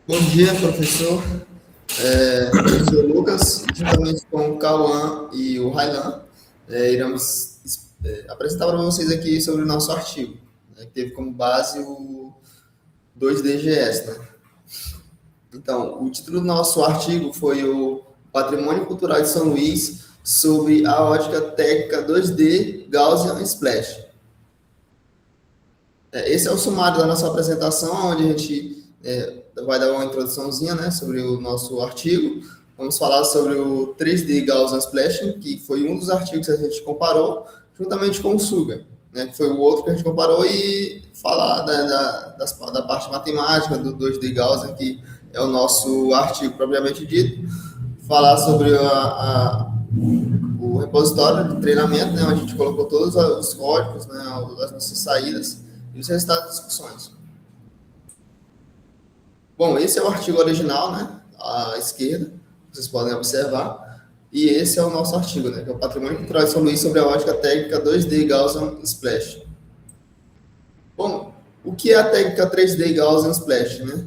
Bom dia, professor. Eu sou o Lucas, juntamente com o Cauã e o Railan, iremos apresentar para vocês aqui sobre o nosso artigo, né, que teve como base o 2DGS, né? Então, o título do nosso artigo foi o Patrimônio Cultural de São Luís sobre a ótica técnica 2D Gaussian Splash. Esse é o sumário da nossa apresentação, onde a gente vai dar uma introduçãozinha, né, sobre o nosso artigo. Vamos falar sobre o 3D Gaussian Splashing, que foi um dos artigos que a gente comparou, juntamente com o Suga, né, que foi o outro que a gente comparou, e falar da parte matemática do 2D Gaussian, que é o nosso artigo propriamente dito, falar sobre o repositório de treinamento, né, onde a gente colocou todos os códigos, né, as nossas saídas, e os resultados das discussões. Bom, esse é o artigo original, né? À esquerda, vocês podem observar. E esse é o nosso artigo, né? Que é o Patrimônio Cultural de São Luís sobre a ótica técnica 2D Gaussian Splash. Bom, o que é a técnica 3D Gaussian Splash, né?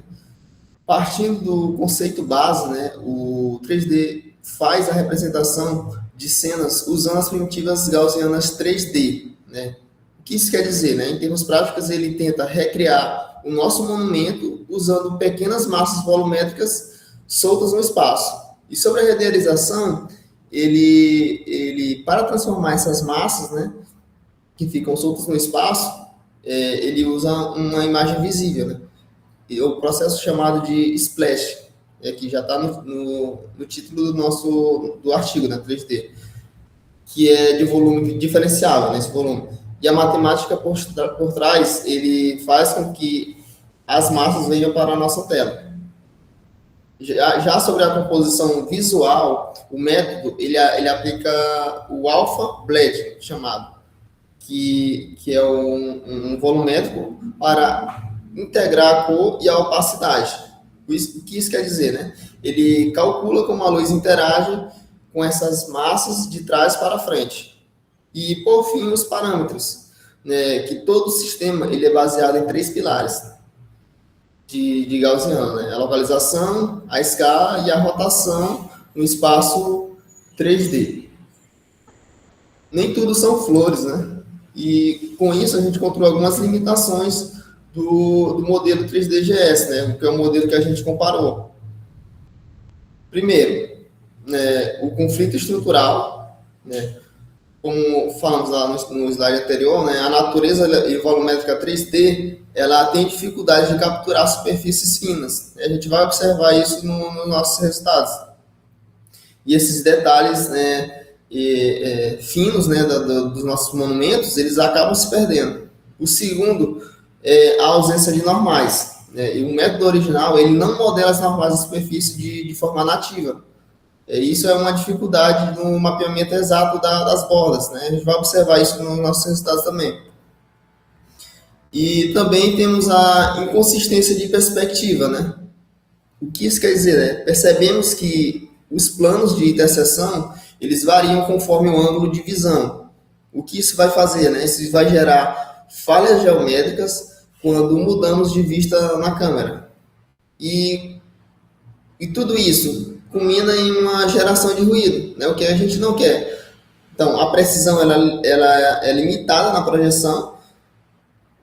Partindo do conceito base, né? O 3D faz a representação de cenas usando as primitivas gaussianas 3D, né? O que isso quer dizer, né? Em termos práticos, ele tenta recriar o nosso monumento usando pequenas massas volumétricas soltas no espaço. E sobre a renderização, ele para transformar essas massas, né, que ficam soltas no espaço, ele usa uma imagem visível, né? E o processo chamado de splash, que já está no título do artigo, né, 3D, que é de volume diferenciável, né, esse volume. E a matemática por trás, ele faz com que as massas venham para a nossa tela. Já sobre a composição visual, o método, ele aplica o alpha blend, chamado, que é um volumétrico para integrar a cor e a opacidade. O que isso quer dizer, né? Ele calcula como a luz interage com essas massas de trás para frente. E, por fim, os parâmetros, né, que todo o sistema ele é baseado em 3 pilares de Gaussiano, né? A localização, a escala e a rotação no espaço 3D. Nem tudo são flores, né? E com isso a gente encontrou algumas limitações do modelo 3DGS, né? Que é o modelo que a gente comparou. Primeiro, né, o conflito estrutural, né? Como falamos lá no slide anterior, né, a natureza volumétrica 3D ela tem dificuldade de capturar superfícies finas. A gente vai observar isso nos nossos resultados. E esses detalhes, né, finos, né, dos nossos monumentos, eles acabam se perdendo. O segundo é a ausência de normais. Né, e o método original ele não modela as normais da superfície de forma nativa. Isso é uma dificuldade no mapeamento exato das bordas, né? A gente vai observar isso nos nossos resultados também. E também temos a inconsistência de perspectiva, né? O que isso quer dizer? Né? Percebemos que os planos de interseção, eles variam conforme o ângulo de visão. O que isso vai fazer? Né? Isso vai gerar falhas geométricas quando mudamos de vista na câmera. E tudo isso culmina em uma geração de ruído, né? O que a gente não quer. Então, a precisão ela é limitada na projeção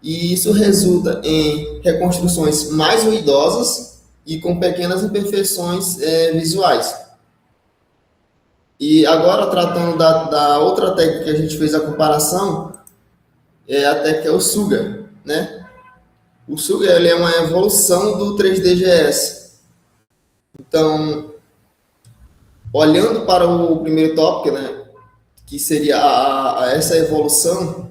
e isso resulta em reconstruções mais ruidosas e com pequenas imperfeições visuais. E agora, tratando da outra técnica que a gente fez a comparação, é a técnica o Suga, né? O Suga ele é uma evolução do 3DGS. Então, olhando para o primeiro tópico, né, que seria essa evolução,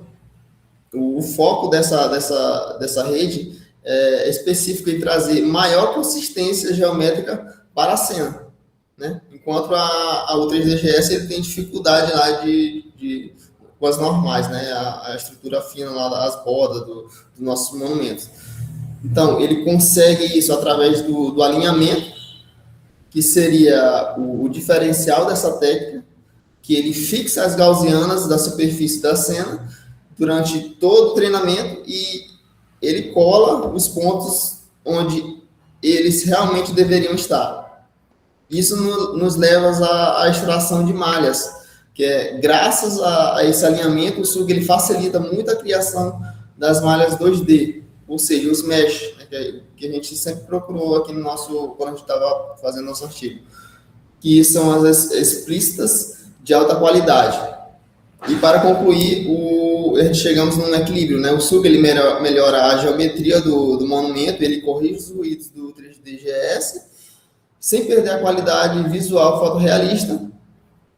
o foco dessa rede é específico em trazer maior consistência geométrica para a cena, né? Enquanto o 3DGS ele tem dificuldade lá com as normais, né? A estrutura fina lá das bordas dos nossos monumentos. Então, ele consegue isso através do alinhamento, que seria o diferencial dessa técnica, que ele fixa as gaussianas da superfície da cena durante todo o treinamento e ele cola os pontos onde eles realmente deveriam estar. Isso nos leva à extração de malhas, que é graças a esse alinhamento, o SUG ele facilita muito a criação das malhas 2D, ou seja, os mesh, né, que a gente sempre procurou aqui no nosso, quando a gente estava fazendo nosso artigo, que são as explícitas de alta qualidade. E para concluir, chegamos num equilíbrio, né? O SUG ele melhora a geometria do monumento, ele corrige os ruídos do 3D GS, sem perder a qualidade visual fotorrealista.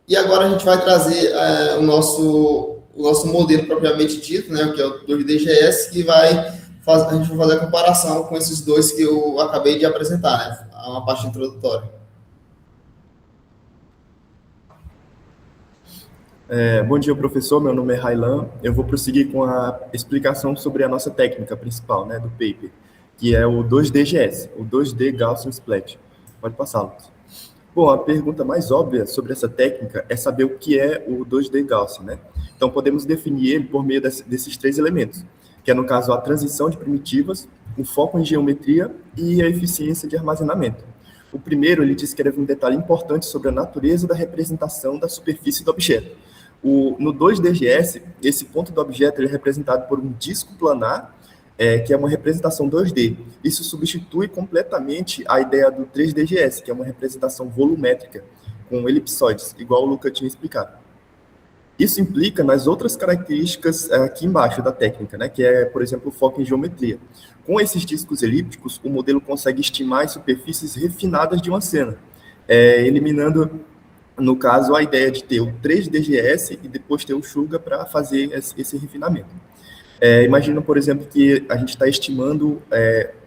E agora a gente vai trazer o nosso modelo propriamente dito, né? Que é o 2D GS, que a gente vai fazer a comparação com esses dois que eu acabei de apresentar, né? Uma parte introdutória. Bom dia, professor. Meu nome é Railan. Eu vou prosseguir com a explicação sobre a nossa técnica principal, né, do paper, que é o 2DGS, o 2D Gaussian Splat. Pode passar, Lucas. Bom, a pergunta mais óbvia sobre essa técnica é saber o que é o 2D Gaussian, né? Então, podemos definir ele por meio desses três elementos, que é, no caso, a transição de primitivas, o foco em geometria e a eficiência de armazenamento. O primeiro, ele descreve um detalhe importante sobre a natureza da representação da superfície do objeto. No 2DGS, esse ponto do objeto ele é representado por um disco planar, que é uma representação 2D. Isso substitui completamente a ideia do 3DGS, que é uma representação volumétrica, com elipsoides, igual o Luca tinha explicado. Isso implica nas outras características aqui embaixo da técnica, né, que é, por exemplo, o foco em geometria. Com esses discos elípticos, o modelo consegue estimar as superfícies refinadas de uma cena, eliminando, no caso, a ideia de ter o 3DGS e depois ter o Sugar para fazer esse refinamento. Imagina, por exemplo, que a gente está estimando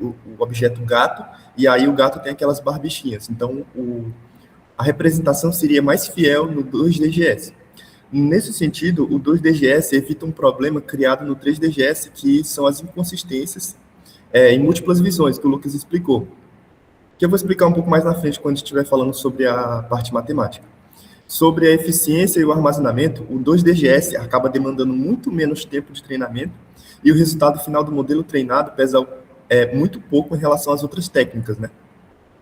o objeto gato, e aí o gato tem aquelas barbichinhas. Então, a representação seria mais fiel no 2DGS. Nesse sentido, o 2DGS evita um problema criado no 3DGS, que são as inconsistências em múltiplas visões, que o Lucas explicou. Que eu vou explicar um pouco mais na frente, quando a gente estiver falando sobre a parte matemática. Sobre a eficiência e o armazenamento, o 2DGS acaba demandando muito menos tempo de treinamento e o resultado final do modelo treinado pesa muito pouco em relação às outras técnicas, né?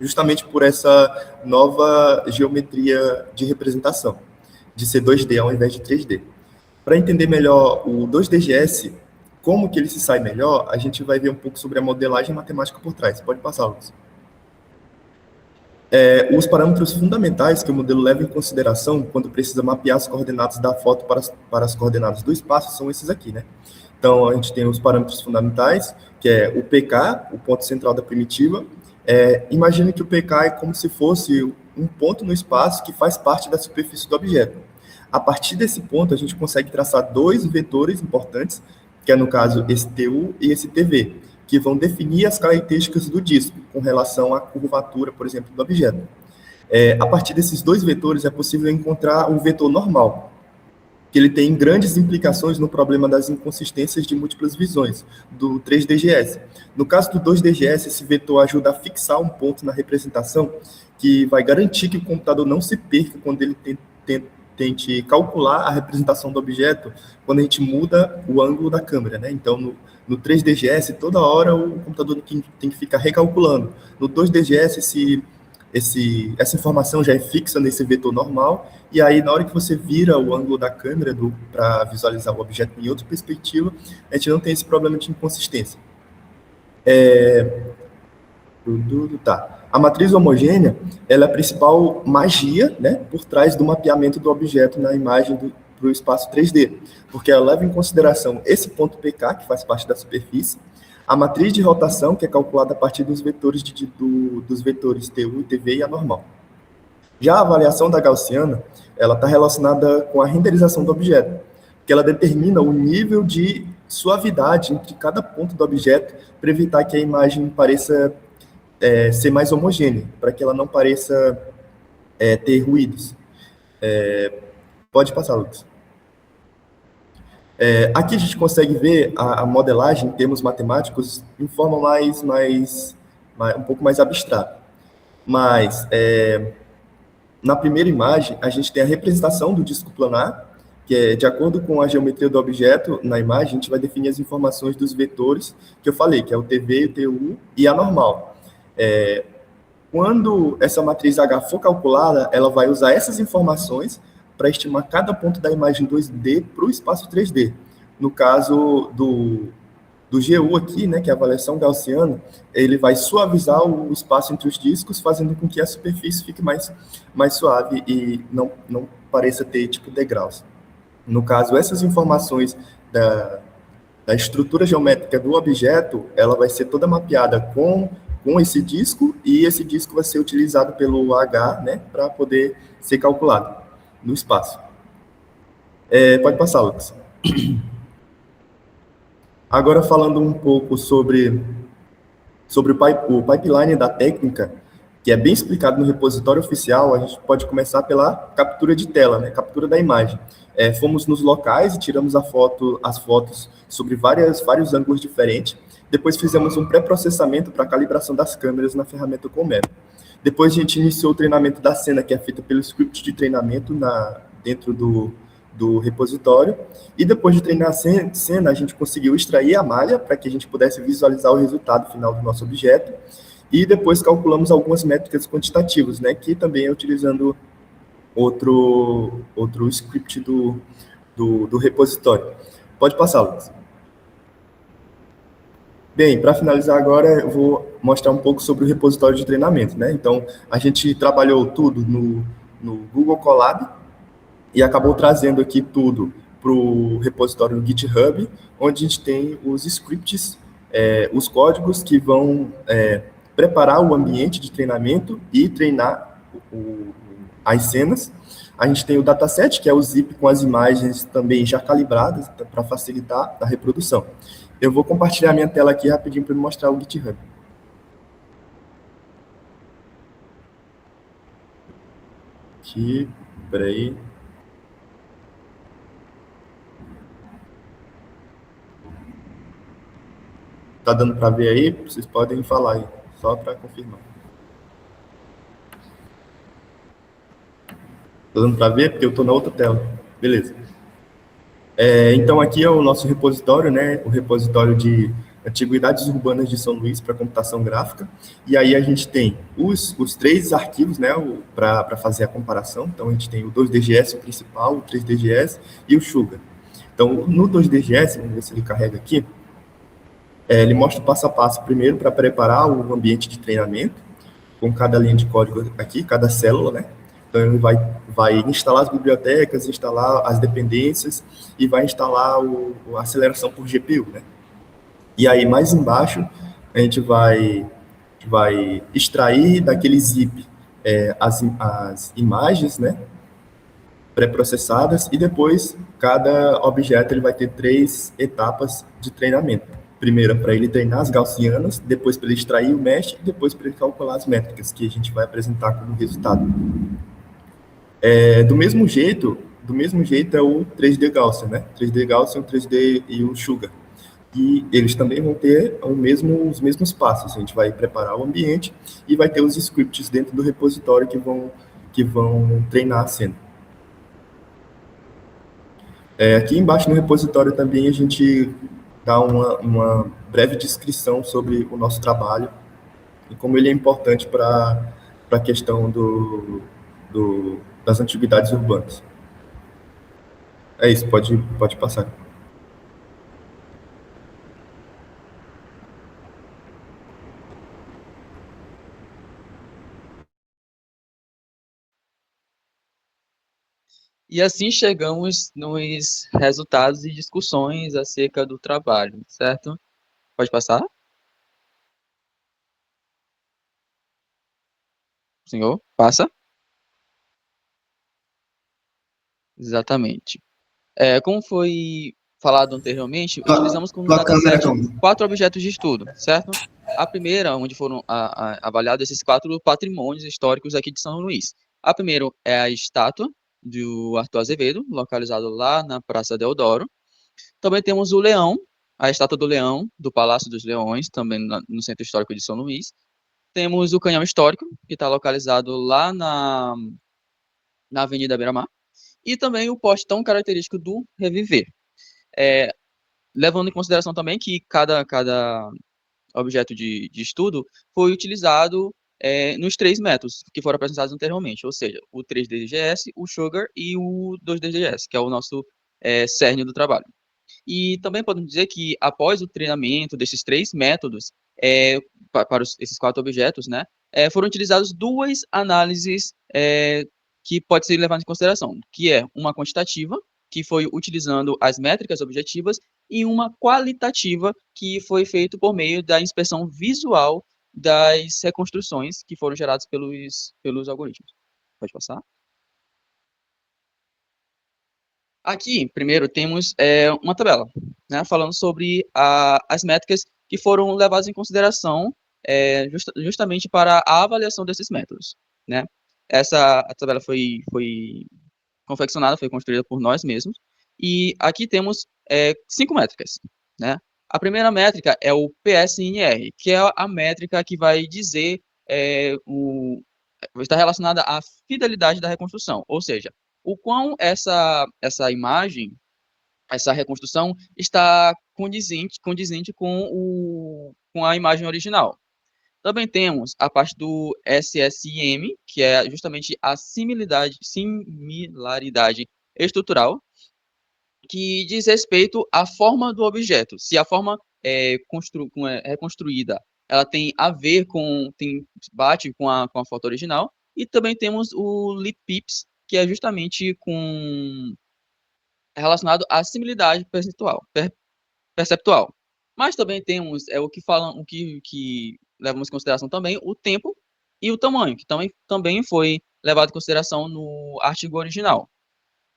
Justamente por essa nova geometria de representação, de ser 2D ao invés de 3D. Para entender melhor o 2DGS, como que ele se sai melhor, a gente vai ver um pouco sobre a modelagem matemática por trás. Pode passar, Lucas. Os parâmetros fundamentais que o modelo leva em consideração quando precisa mapear as coordenadas da foto para as coordenadas do espaço são esses aqui, né? Então, a gente tem os parâmetros fundamentais, que é o PK, o ponto central da primitiva. Imagine que o PK é como se fosse um ponto no espaço que faz parte da superfície do objeto. A partir desse ponto, a gente consegue traçar dois vetores importantes, que é, no caso, esse TU e esse TV, que vão definir as características do disco com relação à curvatura, por exemplo, do objeto. A partir desses dois vetores é possível encontrar o vetor normal, que ele tem grandes implicações no problema das inconsistências de múltiplas visões, do 3DGS. No caso do 2DGS, esse vetor ajuda a fixar um ponto na representação que vai garantir que o computador não se perca quando ele tente calcular a representação do objeto quando a gente muda o ângulo da câmera, né? Então, no 3DGS, toda hora o computador tem que ficar recalculando. No 2DGS, essa informação já é fixa nesse vetor normal, e aí na hora que você vira o ângulo da câmera para visualizar o objeto em outra perspectiva, a gente não tem esse problema de inconsistência. Tá. A matriz homogênea, ela é a principal magia, né, por trás do mapeamento do objeto na imagem para o espaço 3D, porque ela leva em consideração esse ponto PK, que faz parte da superfície, a matriz de rotação, que é calculada a partir dos vetores dos vetores TU e TV e a normal. Já a avaliação da gaussiana, ela está relacionada com a renderização do objeto, que ela determina o nível de suavidade entre cada ponto do objeto para evitar que a imagem pareça ser mais homogênea, para que ela não pareça ter ruídos. Pode passar, Lucas. Aqui a gente consegue ver a modelagem em termos matemáticos em forma um pouco mais abstrata. Mas, na primeira imagem, a gente tem a representação do disco planar, que é de acordo com a geometria do objeto, na imagem, a gente vai definir as informações dos vetores que eu falei, que é o TV, o TU e a normal. Quando essa matriz H for calculada, ela vai usar essas informações para estimar cada ponto da imagem 2D para o espaço 3D. No caso do GU aqui, né, que é a avaliação gaussiana, ele vai suavizar o espaço entre os discos, fazendo com que a superfície fique mais suave e não pareça ter, tipo, degraus. No caso, essas informações da estrutura geométrica do objeto, ela vai ser toda mapeada com esse disco, e esse disco vai ser utilizado pelo H, né, para poder ser calculado no espaço. Pode passar, Lucas. Agora, falando um pouco sobre o pipeline da técnica, que é bem explicado no repositório oficial, a gente pode começar pela captura de tela, né, captura da imagem. Fomos nos locais e tiramos as fotos sobre vários ângulos diferentes. Depois fizemos um pré-processamento para calibração das câmeras na ferramenta Colmero. Depois a gente iniciou o treinamento da cena, que é feita pelo script de treinamento dentro do repositório, e depois de treinar a cena, a gente conseguiu extrair a malha para que a gente pudesse visualizar o resultado final do nosso objeto, e depois calculamos algumas métricas quantitativas, né, que também é utilizando outro script do repositório. Pode passar, Lucas. Bem, para finalizar agora, eu vou mostrar um pouco sobre o repositório de treinamento, né? Então, a gente trabalhou tudo no Google Colab e acabou trazendo aqui tudo para o repositório no GitHub, onde a gente tem os scripts, os códigos que vão preparar o ambiente de treinamento e treinar as cenas. A gente tem o dataset, que é o zip com as imagens também já calibradas para facilitar a reprodução. Eu vou compartilhar minha tela aqui rapidinho para mostrar o GitHub. Aqui, peraí. Tá dando para ver aí? Vocês podem falar aí, só para confirmar. Tá dando para ver? Porque eu estou na outra tela. Beleza. Então, aqui é o nosso repositório, né? O repositório de Antiguidades Urbanas de São Luís para computação gráfica. E aí a gente tem os 3 arquivos, né? Para fazer a comparação. Então, a gente tem o 2DGS, o principal, o 3DGS e o Sugar. Então, no 2DGS, vamos ver se ele carrega aqui. Ele mostra o passo a passo primeiro para preparar o ambiente de treinamento, com cada linha de código aqui, cada célula, né? Então, ele vai instalar as bibliotecas, instalar as dependências e vai instalar a aceleração por GPU, né? E aí, mais embaixo, a gente vai extrair daquele zip as imagens, né? Pré-processadas, e depois, cada objeto ele vai ter 3 etapas de treinamento. Primeiro, para ele treinar as gaussianas, depois para ele extrair o mesh, e depois para ele calcular as métricas, que a gente vai apresentar como resultado. Do mesmo jeito é o 3D Gaussian, né? 3D Gaussian, 3D e o Sugar. E eles também vão ter os mesmos passos. A gente vai preparar o ambiente e vai ter os scripts dentro do repositório que vão treinar a cena. Aqui embaixo no repositório também a gente dá uma breve descrição sobre o nosso trabalho e como ele é importante para a questão das antiguidades urbanas. É isso, pode passar. E assim chegamos nos resultados e discussões acerca do trabalho, certo? Pode passar? Senhor, passa? Exatamente. Como foi falado anteriormente, utilizamos como Tua câmera, dataset como? 4 objetos de estudo, certo? A primeira, onde foram avaliados esses 4 patrimônios históricos aqui de São Luís. A primeira é a estátua do Arthur Azevedo, localizado lá na Praça Deodoro. Também temos o leão, a estátua do leão, do Palácio dos Leões, também no Centro Histórico de São Luís. Temos o canhão histórico, que está localizado lá na Avenida Beira-Mar. E também o poste tão característico do Reviver. Levando em consideração também que cada objeto de estudo, foi utilizado nos 3 métodos que foram apresentados anteriormente, ou seja, o 3DGS, o Sugar e o 2DGS, que é o nosso cerne do trabalho. E também podemos dizer que, após o treinamento desses 3 métodos, para esses 4 objetos, né, foram utilizadas 2 análises que pode ser levadas em consideração, que é uma quantitativa, que foi utilizando as métricas objetivas, e uma qualitativa, que foi feito por meio da inspeção visual das reconstruções que foram geradas pelos algoritmos. Pode passar. Aqui, primeiro, temos uma tabela, né, falando sobre as métricas que foram levadas em consideração justamente para a avaliação desses métodos, né? A tabela foi confeccionada, foi construída por nós mesmos, e aqui temos 5 métricas, né? A primeira métrica é o PSNR, que é a métrica que vai dizer está relacionada à fidelidade da reconstrução, ou seja, o quão essa imagem, essa reconstrução está condizente com a imagem original. Também temos a parte do SSIM, que é justamente a similaridade estrutural, que diz respeito à forma do objeto. Se a forma reconstruída ela tem a ver bate com a foto original. E também temos o LIPIPS, que é justamente relacionado à similaridade perceptual. Mas também temos o que levamos em consideração também o tempo e o tamanho, que também foi levado em consideração no artigo original,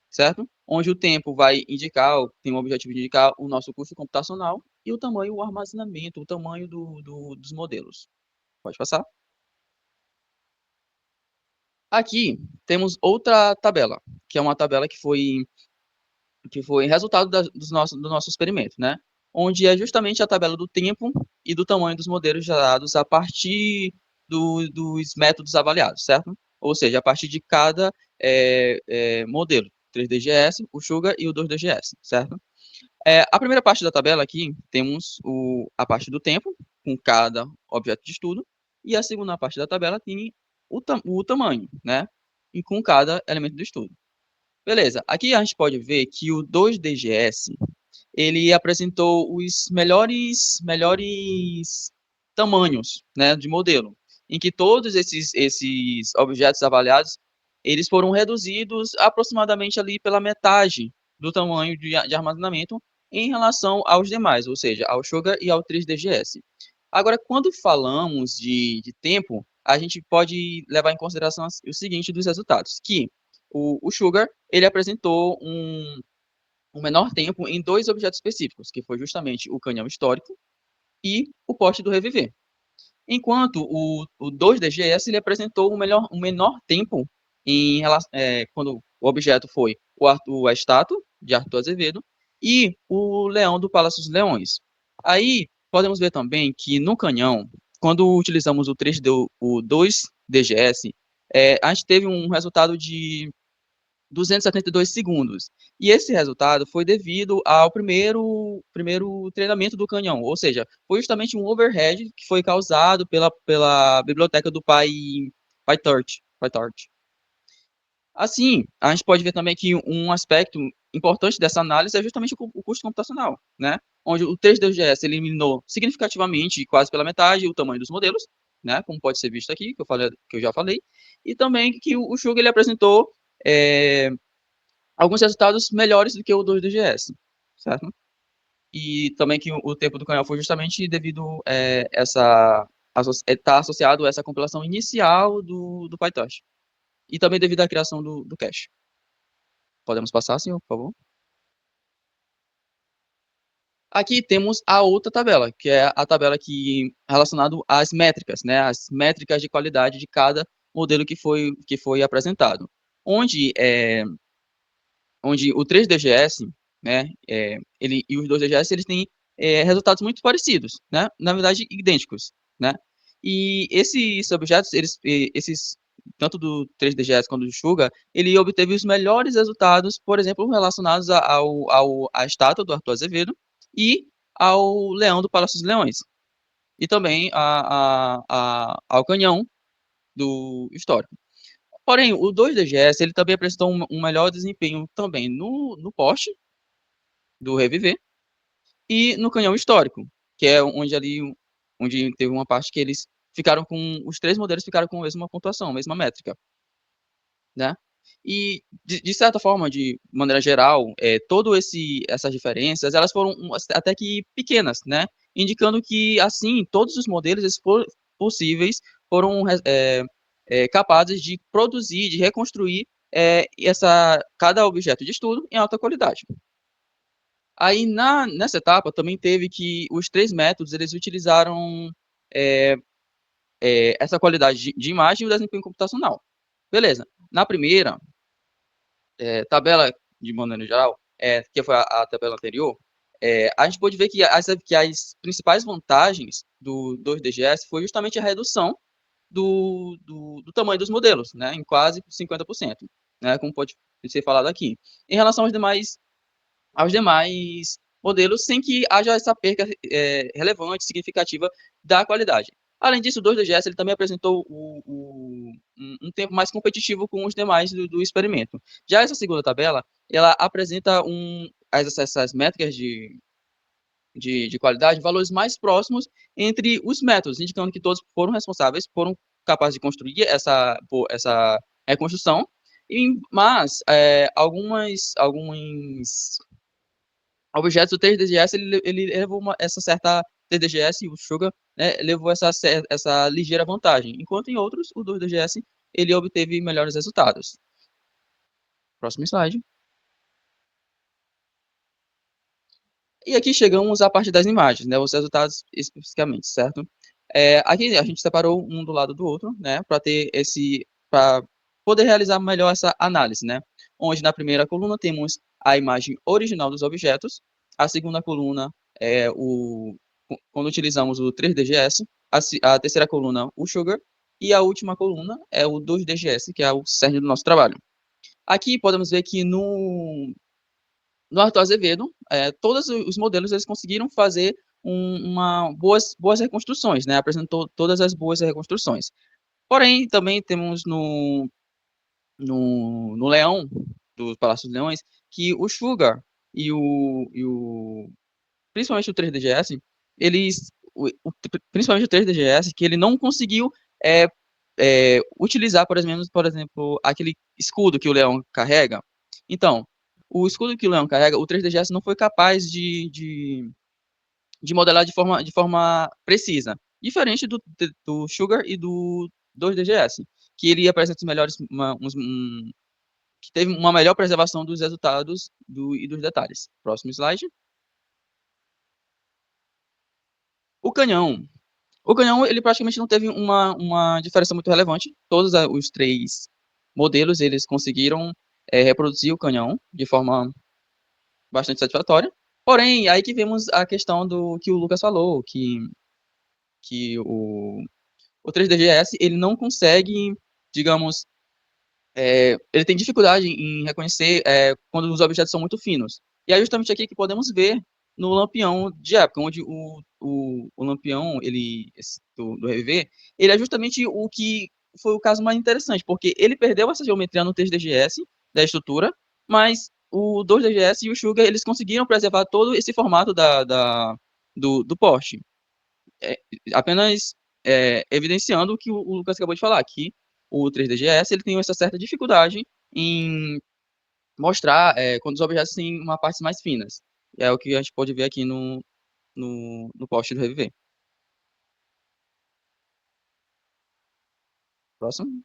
certo? Onde o tempo tem o objetivo de indicar o nosso custo computacional, e o tamanho, o armazenamento, o tamanho dos modelos. Pode passar. Aqui temos outra tabela, que é uma tabela que foi resultado do nosso experimento, né? Onde é justamente a tabela do tempo e do tamanho dos modelos gerados a partir dos métodos avaliados, certo? Ou seja, a partir de cada modelo, 3DGS, o Sugar e o 2DGS, certo? A primeira parte da tabela aqui, temos a parte do tempo, com cada objeto de estudo, e a segunda parte da tabela tem o tamanho, né? E com cada elemento do estudo. Beleza, aqui a gente pode ver que o 2DGS, ele apresentou os melhores tamanhos, né, de modelo, em que todos esses objetos avaliados, eles foram reduzidos aproximadamente ali pela metade do tamanho de armazenamento em relação aos demais, ou seja, ao Sugar e ao 3DGS. Agora, quando falamos de tempo, a gente pode levar em consideração o seguinte dos resultados, que o Sugar, ele apresentou um menor tempo em 2 objetos específicos, que foi justamente o canhão histórico e o poste do reviver. Enquanto o 2DGS, ele apresentou um menor tempo quando o objeto foi a estátua de Arthur Azevedo e o leão do Palácio dos Leões. Aí podemos ver também que no canhão, quando utilizamos o 2DGS, a gente teve um resultado de 272 segundos. E esse resultado foi devido ao primeiro treinamento do canhão, ou seja, foi justamente um overhead que foi causado pela biblioteca do PyTorch. Assim, a gente pode ver também que um aspecto importante dessa análise é justamente o custo computacional, né? Onde o 3DGS eliminou significativamente, quase pela metade, o tamanho dos modelos, né? Como pode ser visto aqui, que eu já falei, e também que o Sugar ele apresentou alguns resultados melhores do que o 2DGS, certo? E também que o tempo do canhão foi justamente devido estar associado a essa compilação inicial do PyTorch. E também devido à criação do cache. Podemos passar, senhor, por favor? Aqui temos a outra tabela, que é a tabela relacionada às métricas, né? As métricas de qualidade de cada modelo que foi apresentado. Onde o 3DGS, né, e os 2DGS, eles têm resultados muito parecidos, né? Na verdade, idênticos, né? E esses objetos, tanto do 3DGS quanto do Sugar, ele obteve os melhores resultados, por exemplo, relacionados à estátua do Arthur Azevedo e ao leão do Palácio dos Leões. e também ao canhão do histórico. Porém, o 2DGS ele também apresentou um melhor desempenho também no poste do reviver e no canhão histórico, que é onde teve uma parte que eles ficaram com os três modelos ficaram com a mesma pontuação, a mesma métrica, né? E de certa forma, de maneira geral, todo essas diferenças, elas foram até que pequenas, né? Indicando que assim todos os modelos possíveis foram capazes de produzir, de reconstruir cada objeto de estudo em alta qualidade. Aí nessa etapa também teve que os três métodos eles utilizaram é, essa qualidade de imagem e o desempenho computacional. Beleza. Na primeira tabela, de maneira geral, que foi a tabela anterior, a gente pode ver que as principais vantagens do 2DGS foi justamente a redução do tamanho dos modelos, né, em quase 50%, né, como pode ser falado aqui. Em relação aos demais modelos, sem que haja essa perca relevante, significativa da qualidade. Além disso, o 2DGS ele também apresentou um tempo mais competitivo com os demais do experimento. Já essa segunda tabela, ela apresenta essas métricas de qualidade, valores mais próximos entre os métodos, indicando que todos foram responsáveis, foram capazes de construir essa reconstrução, mas alguns objetos do 3DGS ele levou essa certa 3DGS, o Sugar, né, levou essa ligeira vantagem, enquanto em outros, o 2DGS ele obteve melhores resultados. Próximo slide. E aqui chegamos à parte das imagens, né, os resultados especificamente, certo? Aqui a gente separou um do lado do outro, né, para poder realizar melhor essa análise, né? Onde na primeira coluna temos a imagem original dos objetos, a segunda coluna é quando utilizamos o 3DGS, a terceira coluna o Sugar e a última coluna é o 2DGS, que é o cerne do nosso trabalho. Aqui podemos ver que no Arthur Azevedo, todos os modelos eles conseguiram fazer boas reconstruções, né? Apresentou todas as boas reconstruções. Porém, também temos no Leão, do Palácio dos Leões, que o Sugar principalmente o 3DGS, principalmente o 3DGS, que ele não conseguiu utilizar, por exemplo, aquele escudo que o leão carrega. Então, o escudo que o leão carrega, o 3DGS não foi capaz de modelar de forma precisa. Diferente do Sugar e do 2DGS, que ele apresenta os melhores, que teve uma melhor preservação dos resultados e dos detalhes. Próximo slide. O canhão. O canhão, ele praticamente não teve uma diferença muito relevante. Todos os três modelos, eles conseguiram reproduzir o canhão de forma bastante satisfatória. Porém, aí que vemos a questão do que o Lucas falou, que o 3DGS, ele não consegue, digamos, ele tem dificuldade em reconhecer quando os objetos são muito finos. E é justamente aqui que podemos ver no lampião de época, onde o lampião do RV, ele é justamente o que foi o caso mais interessante, porque ele perdeu essa geometria no 3DGS da estrutura, mas o 2DGS e o Sugar, eles conseguiram preservar todo esse formato do poste. É, apenas evidenciando o que o Lucas acabou de falar, que o 3DGS ele tem essa certa dificuldade em mostrar quando os objetos têm uma partes mais finas. É o que a gente pode ver aqui no post do Reviver. Próximo.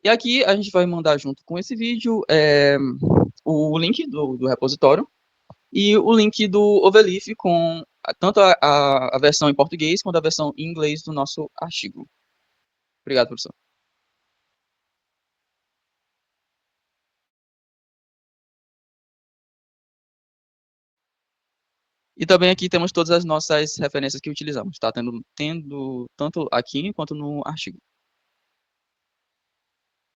E aqui a gente vai mandar junto com esse vídeo o link do repositório e o link do Overleaf com tanto a versão em português quanto a versão em inglês do nosso artigo. Obrigado, professor. E também aqui temos todas as nossas referências que utilizamos, tá? Tendo tanto aqui quanto no artigo.